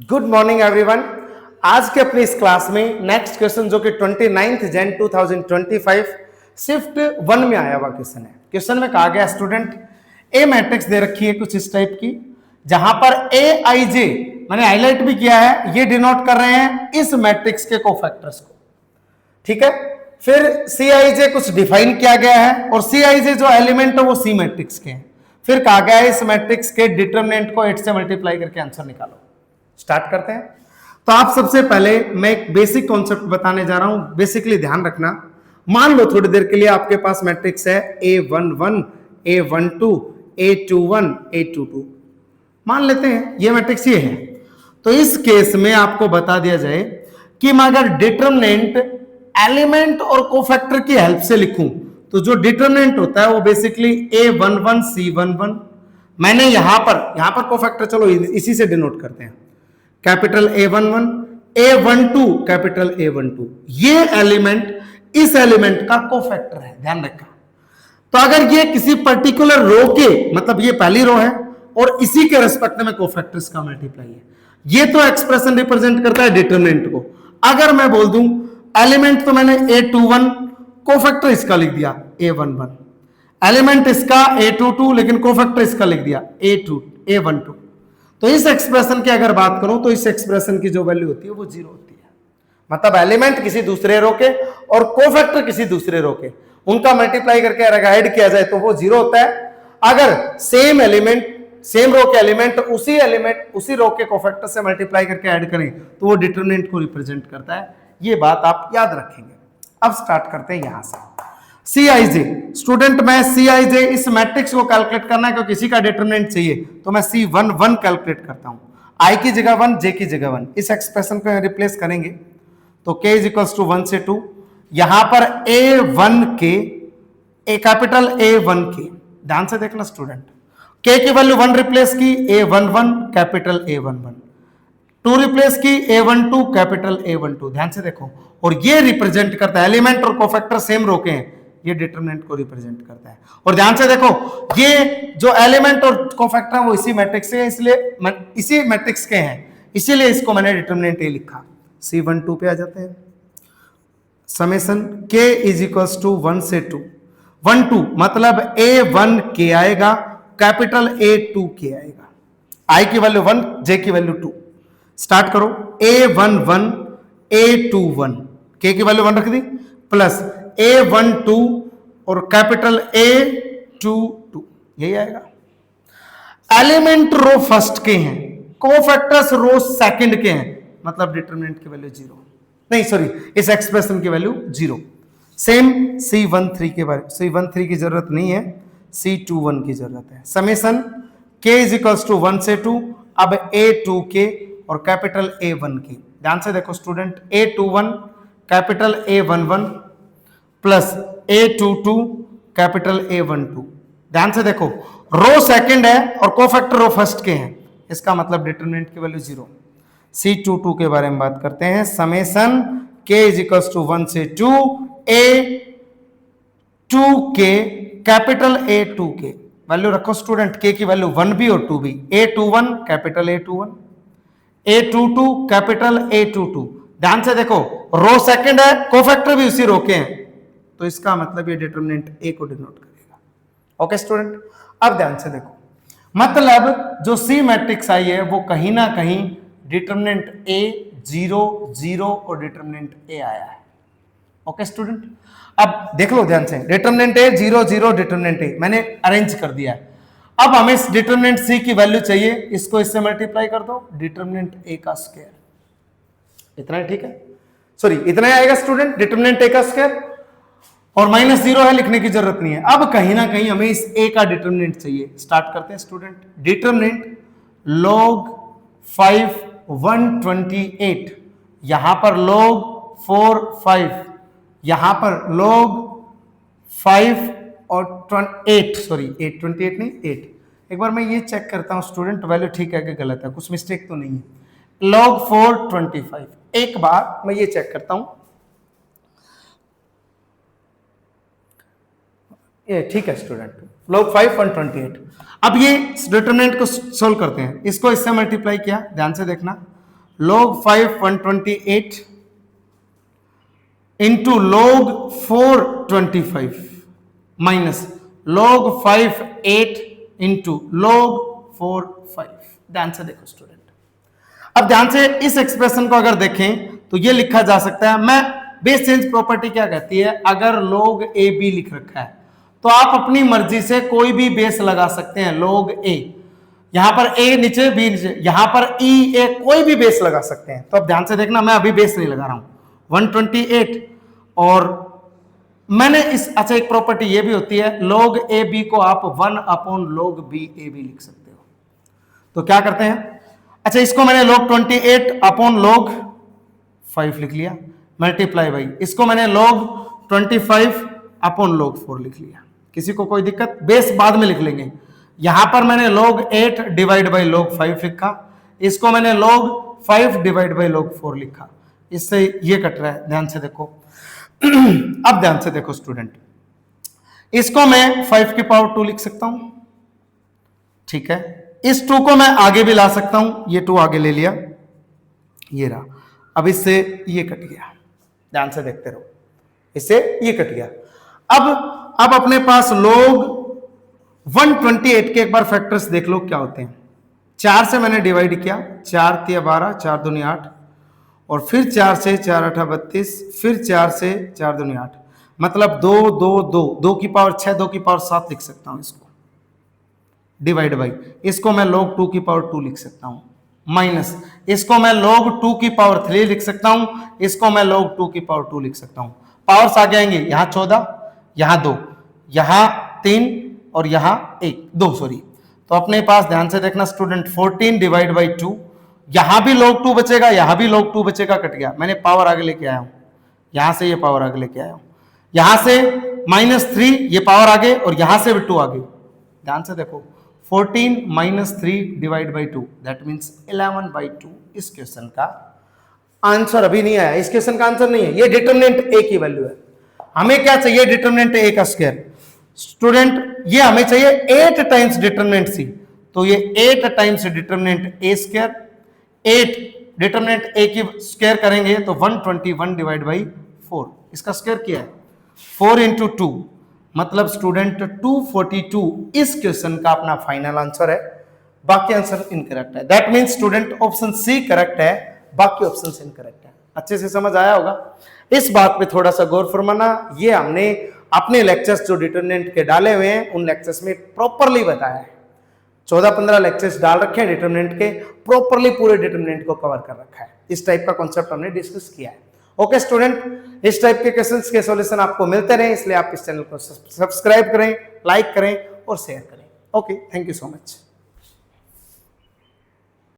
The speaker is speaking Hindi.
Good morning everyone. आज के अपनी इस क्लास में नेक्स्ट क्वेश्चन जो कि 29 जन 2025 शिफ्ट 1 में आया हुआ क्वेश्चन है। क्वेश्चन में कहा गया स्टूडेंट ए मैट्रिक्स दे रखी है कुछ इस टाइप की, जहां पर ए आई जे मैंने हाईलाइट भी किया है, ये डिनोट कर रहे हैं इस मैट्रिक्स के कोफैक्टर्स को। ठीक है, फिर सी आई जे कुछ डिफाइन किया गया है और सी आई जे जो एलिमेंट है वो सी मैट्रिक्स के हैं। फिर कहा गया है इस मैट्रिक्स के डिटरमिनेंट को 8 से मल्टीप्लाई करके आंसर निकालो। स्टार्ट करते हैं। तो आप सबसे पहले मैं एक बेसिक कॉन्सेप्ट बताने जा रहा हूं, बेसिकली ध्यान रखना। मान लो थोड़ी देर के लिए आपके पास मैट्रिक्स है A11, A12, A21, A22, मान लेते हैं ये मैट्रिक्स ये है। तो इस केस में आपको बता दिया जाए कि मैं अगर डिटरमिनेंट एलिमेंट और कोफैक्टर की हेल्प से लिखूं तो जो डिटरमिनेंट होता है वो बेसिकली A11 C11, मैंने यहां पर कोफैक्टर चलो इसी से डिनोट करते हैं, capital A11, A12 capital A12, ये एलिमेंट इस एलिमेंट का कोफैक्टर है, ध्यान रखना। तो अगर ये किसी पर्टिकुलर रो के, मतलब ये पहली रो है और इसी के रेस्पेक्ट में कोफैक्टर्स का मल्टीप्लाई है, ये तो एक्सप्रेशन रिप्रेजेंट करता है डिटरमिनेंट को। अगर मैं बोल दूं एलिमेंट तो मैंने A21, कोफैक्टर इसका लिख दिया A11, एलिमेंट इसका A22 लेकिन कोफैक्टर इसका लिख दिया A12। तो इस एक्सप्रेशन की अगर बात करूं तो इस एक्सप्रेशन की जो वैल्यू होती है वो 0 होती है। मतलब एलिमेंट किसी दूसरे रो के और कोफैक्टर किसी दूसरे रो के, उनका मल्टीप्लाई करके अगर ऐड किया जाए तो वो 0 होता है। अगर सेम एलिमेंट, सेम रो के एलिमेंट उसी रो के कोफैक्टर से मल्टीप्लाई करके ऐड करें तो वो डिटरमिनेंट को रिप्रेजेंट करता है। ये बात आप याद रखेंगे। अब स्टार्ट करते हैं यहां से। सी आई जे, स्टूडेंट मैं सी आई जे इस मैट्रिक्स को कैलकुलेट करना है क्योंकि किसी का डिटरमिनेंट चाहिए, तो मैं C11 कैलकुलेट करता हूं। आई की जगह 1, जे की जगह 1, इस एक्सप्रेशन को रिप्लेस करेंगे तो k इज इक्वल्स टू 1 से 2। यहां पर A1 के, ए कैपिटल A1 के, ध्यान से देखना स्टूडेंट, k की वैल्यू 1 रिप्लेस की A11 कैपिटल A11, 2 रिप्लेस की A12 कैपिटल A12, ध्यान से देखो। और ये रिप्रेजेंट करता है एलिमेंट और कोफैक्टर सेम रो के हैं, ये डिटरमिनेंट को रिप्रेजेंट करता है। और ध्यान से देखो ये जो एलिमेंट और कोफैक्टर है वो इसी मैट्रिक्स से, इसलिए इसी मैट्रिक्स के हैं, इसीलिए इसको मैंने डिटरमिनेंट ए लिखा। C12 पे आ जाते हैं। Summation k is equals to 1 से 2, 1 2 मतलब A1 k आएगा, कैपिटल A2 k आएगा, i की वैल्यू 1, j की वैल्यू 2। स्टार्ट करो, A11 A21, k की वैल्यू 1 रख दी, प्लस A12 और कैपिटल A22, यही आएगा। एलिमेंट रो फर्स्ट के हैं, कोफैक्टर्स रो सेकंड के हैं, मतलब डिटरमिनेंट की वैल्यू 0, नहीं सॉरी, इस एक्सप्रेशन की वैल्यू 0। सेम C13 के बारे, C13 की जरूरत नहीं है, C21 की जरूरत है। Summation k is equals to 1 से 2, अब A2k और कैपिटल A1 की, ध्यान से देखो student, A21 capital A11 plus A22 capital A12, ध्यान से देखो रो सेकंड है और कोफैक्टर रो फर्स्ट के हैं, इसका मतलब डिटरमिनेंट की वैल्यू 0। C22 के बारे में बात करते हैं। Summation k is equals to 1 से 2 A2k कैपिटल A2k, वैल्यू रखो स्टूडेंट, k की वैल्यू 1 भी और 2 भी, A21 capital A21, A22 capital A22, ध्यान से देखो रो सेकंड है, कोफैक्टर भी उसी रो के हैं, तो इसका मतलब ये डिटरमिनेंट ए को डिनोट करेगा। ओके स्टूडेंट, अब ध्यान से देखो, मतलब जो सी मैट्रिक्स आई है वो कहीं ना कहीं डिटरमिनेंट ए 0 0 और डिटरमिनेंट ए आया है। ओके स्टूडेंट, अब देख लो ध्यान से, डिटरमिनेंट ए 0 0 डिटरमिनेंट ए मैंने अरेंज कर दिया है। अब हमें इस डिटरमिनेंट सी की वैल्यू चाहिए, इसको इससे मल्टीप्लाई कर दो, डिटरमिनेंट ए का स्क्वायर, इतना ही, ठीक है, सॉरी इतना ही आएगा स्टूडेंट, डिटरमिनेंट ए का स्क्वायर, और -0 है, लिखने की जरूरत नहीं है। अब कहीं ना कहीं हमें इस a का डिटरमिनेंट चाहिए। स्टार्ट करते हैं स्टूडेंट, डिटरमिनेंट log 5 128, यहां पर log 4 5, यहां पर log 5 और 8, सॉरी 8 28 नहीं 8। एक बार मैं ये चेक करता हूं स्टूडेंट वैल्यू ठीक है कि गलत है, कुछ मिस्टेक तो नहीं है। log 4 25, एक बार मैं ये चेक करता हूं, ये ठीक है स्टूडेंट, log 5 128। अब ये डिटरमिनेंट को सोल्व करते हैं, इसको इससे मल्टीप्लाई किया, ध्यान से देखना, log 5 128 into log 4 25 minus log 5 8 into log 4 5। ध्यान से देखो स्टूडेंट, अब ध्यान से इस एक्सप्रेशन को अगर देखें तो ये लिखा जा सकता है, मैं बेस चेंज प्रॉपर्टी क्या कहती है, अगर log a b लिख रखा है तो आप अपनी मर्जी से कोई भी बेस लगा सकते हैं। log a, यहां पर a नीचे b नीचे, यहां पर e a, कोई भी बेस लगा सकते हैं। तो अब ध्यान से देखना, मैं अभी बेस नहीं लगा रहा हूं 128 और मैंने इस, अच्छा एक प्रॉपर्टी ये भी होती है, log a b को आप 1 upon log b a b लिख सकते हो। तो क्या करते हैं, अच्छा इसको मैंने log 28 अपॉन log 5 लिख लिया, मल्टीप्लाई बाई इसको मैंने log 25 अपॉन log 4 लिख लिया। किसी को कोई दिक्कत, बेस बाद में लिख लेंगे। यहां पर मैंने log 8 डिवाइड बाई log 5 लिखा, इसको मैंने log 5 डिवाइड बाई log 4 लिखा, इससे ये कट रहा है। ध्यान से देखो अब ध्यान से देखो स्टूडेंट, इसको मैं 5 की पावर 2 लिख सकता हूं, ठीक है। इस 2 को मैं आगे भी ला सकता हूं, ये 2 आगे ले लिया, ये रहा। अब इससे ये कट गया, ध्यान से देखते रहो, इससे ये कट गया। अब अपने पास log 128 के एक बार फैक्टर्स देख लो क्या होते हैं। 4 से मैंने डिवाइड किया, 4 तिया 12, 4 दूनी 8, और फिर 4 से 4 8 32, फिर 4 से 4 दूनी 8, मतलब 2 2 2 2 की पावर 6, 2 की पावर 7 लिख सकता हूं इसको, डिवाइड बाई इसको मैं log 2 की पावर 2 लिख सकता हूं, माइनस इसको मैं log 2 की पावर 3 लिख सकता हूं, इसको मैं log 2 की पावर 2 लिख सकता हूं। पावर्स आगे आएंगे, यहां 14, यहां 2, यहां 3 और यहां 1 2 सॉरी। तो अपने पास ध्यान से देखना स्टूडेंट, 14 डिवाइड बाई 2, यहां भी log 2 बचेगा, यहां भी log 2 बचेगा, कट गया। मैंने पावर आगे लेके आया हूं, यहां से ये पावर आगे लेके आया हूं, यहां से -3 ये पावर आगे, और यहां से भी 2 आगे। ध्यान से देखो, 14 - 3 डिवाइड बाई 2 दैट मीन्स 11/2। इस क्वेश्चन का आंसर अभी नहीं आया, इस क्वेश्चन का आंसर नहीं है, ये डिटरमिनेंट ए की वैल्यू है। हमें क्या चाहिए, डिटरमिनेंट ए का स्क्वायर। स्टूडेंट ये हमें चाहिए 8 टाइम्स डिटरमिनेंट सी, तो ये 8 times determinant A square, 8 determinant A की स्क्वायर करेंगे तो 121 डिवाइड बाई 4, इसका स्क्वायर क्या है 4 इंटू 2, मतलब स्टूडेंट 242 इस क्वेश्चन का अपना फाइनल आंसर है। बाकी आंसर इनकरेक्ट है, that means student option c correct है, बाकी ऑप्शन इनकरेक्ट है। अच्छे से समझ आया होगा, इस बात पे थोड़ा सा गौर फरमाना। ये हमने अपने लेक्चर्स जो डिटरमिनेंट के डाले हुए हैं उन लेक्चर्स में प्रॉपरली बताया है, 14-15 लेक्चर्स डाल रखे हैं डिटरमिनेंट के, प्रॉपरली पूरे डिटरमिनेंट को कवर कर रखा है। इस टाइप का कॉन्सेप्ट हमने डिस्कस किया है। ओके स्टूडेंट, इस टाइप के क्वेश्चंस के सॉल्यूशन आपको मिलते रहे, इसलिए आप इस चैनल को सब्सक्राइब करें, लाइक करें और शेयर करें। Okay, thank you so much.